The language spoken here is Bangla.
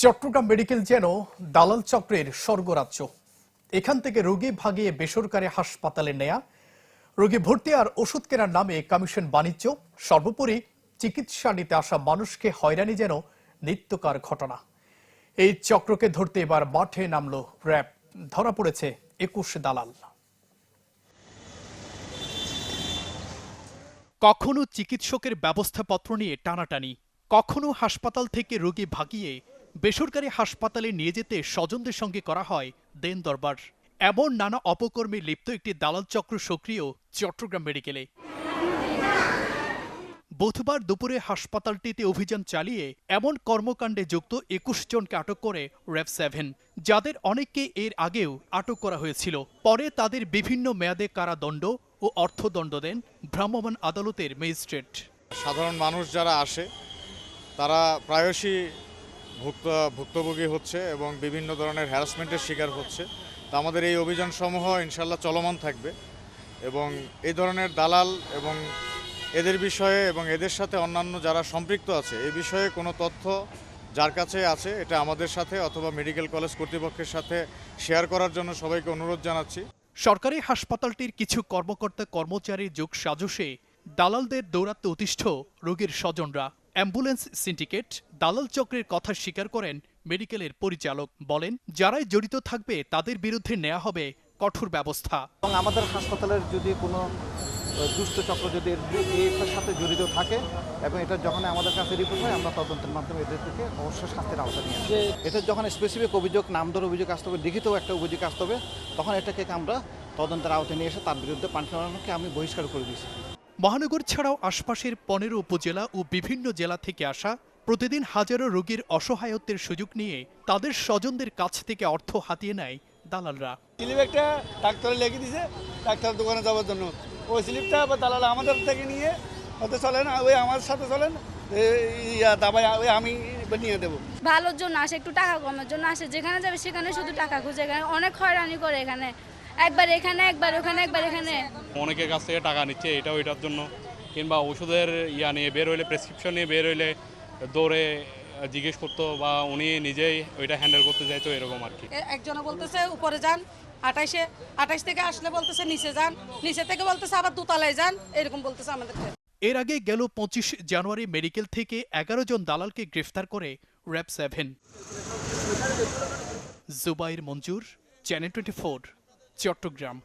চট্টগ্রাম মেডিকেল যেন দালাল চক্রের স্বর্গরাজ্য। এখান থেকে রোগী ভাগিয়ে বেসরকারি হাসপাতালে নেয়া, রোগী ভর্তি আর ওষুধ কেনার নামে কমিশন বাণিজ্য, সর্বোপরি চিকিৎসা নিতে আসা মানুষকে হয়রানি যেন নিত্যকার ঘটনা। এই চক্রকে ধরতে এবার মাঠে নামলো র্যাব। ধরা পড়েছে 21 দালাল। কখনো চিকিৎসকের ব্যবস্থাপত্র নিয়ে টানাটানি, কখনো হাসপাতাল থেকে রোগী ভাগিয়ে বেসরকারি হাসপাতালে নিয়ে যেতে স্বজনদের সঙ্গে করা হয় দেন দরবার। এমন নানা অপকর্মে লিপ্ত একটি দালাল চক্র সক্রিয় চট্টগ্রাম মেডিকেলে। বুধবার দুপুরে হাসপাতালটিতে অভিযান চালিয়ে এমন কর্মকাণ্ডে যুক্ত 21 জনকে আটক করে র্যাব 7, যাদের অনেককে এর আগেও আটক করা হয়েছিল। পরে তাদের বিভিন্ন মেয়াদে কারাদণ্ড ও অর্থদণ্ড দেন ভ্রাম্যমাণ আদালতের ম্যাজিস্ট্রেট। সাধারণ মানুষ যারা আসে তারা প্রায়শই ভুক্তভোগী হচ্ছে এবং বিভিন্ন ধরনের হ্যারাসমেন্টের শিকার হচ্ছে। তো আমাদের এই অভিযানসমূহ ইনশাল্লাহ চলমান থাকবে এবং এই ধরনের দালাল এবং এদের বিষয়ে এবং এদের সাথে অন্যান্য যারা সম্পৃক্ত আছে এই বিষয়ে কোনো তথ্য যার কাছে আছে এটা আমাদের সাথে অথবা মেডিকেল কলেজ কর্তৃপক্ষের সাথে শেয়ার করার জন্য সবাইকে অনুরোধ জানাচ্ছি। সরকারি হাসপাতালটির কিছু কর্মকর্তা কর্মচারীর যোগ সাজশে দালালদের দৌরাত্ম্যে অতিষ্ঠ রোগীর স্বজনরা। অ্যাম্বুলেন্স সিন্ডিকেট দালাল চক্রের কথা স্বীকার করেন মেডিকেলের পরিচালক। বলেন, যারাই জড়িত থাকবে তাদের বিরুদ্ধে নেওয়া হবে কঠোর ব্যবস্থা। এবং আমাদের হাসপাতালের যদি কোনো দুষ্ট চক্র যদি এটার সাথে জড়িত থাকে এবং এটা যখন আমাদের কাছে রিপোর্ট হয় আমরা তদন্তের মাধ্যমে এদের থেকে অবশ্যই শাস্তির আওতা নিয়ে আসি। এটা যখন স্পেসিফিক অভিযোগ নামদার অভিযোগ আসতে হবে, লিখিত একটা অভিযোগ আসতে হবে, তখন এটাকে আমরা তদন্তের আওতায় নিয়ে এসে তার বিরুদ্ধে পানিশমেন্টকে আমি বহিষ্কার করে দিয়েছি। মহানগর ছাড়াও আশপাশের 15 উপজেলা ও বিভিন্ন জেলা থেকে আসা প্রতিদিন হাজারো রোগীর অসহায়ত্বের সুযোগ নিয়ে তাদের স্বজনদের কাছ থেকে অর্থ হাতিয়ে নেয় দালালরা। স্লিপ একটা ডাক্তারে লিখে দিয়েছে ডাক্তারের দোকানে যাওয়ার জন্য, ওই স্লিপটা আবার দালাল আমাদের থেকে নিয়ে হতে চলেন, ওই আমার সাথে চলেন, দাবাই ওই আমি নিয়ে দেবো। ভালোর জন্য আসে, একটু টাকা কমের জন্য আসে, যেখানে যাবে সেখানে শুধু টাকা খুঁজে, এখানে অনেক হয়রানি করে, এখানে একবার এখানে একবার ওখানে একবার এখানে। অনেকের কাছ থেকে টাকা নিচ্ছে এটা ওইটার জন্য, কিংবা ওষুধের নিয়ে বের হইলে, প্রেসক্রিপশন নিয়ে বের হইলে দৌড়ে জিজ্ঞেস করতো বা উনি নিজেই ওইটা হ্যান্ডেল করতে চাইতো, এরকম আর কি। একজনে বলতেছে উপরে যান 28 থেকে আসলে বলতেছে নিচে যান, নিচে থেকে বলতেছে আবার দোতলায় যান, এরকম বলতেছে আমাদেরকে। এর আগে গেল 25 জানুয়ারি মেডিকেল থেকে 11 জন দালালকে গ্রেফতার করে র্যাব 7। জুবাইর মঞ্জুর, চ্যানেল 24, চট্টগ্রাম।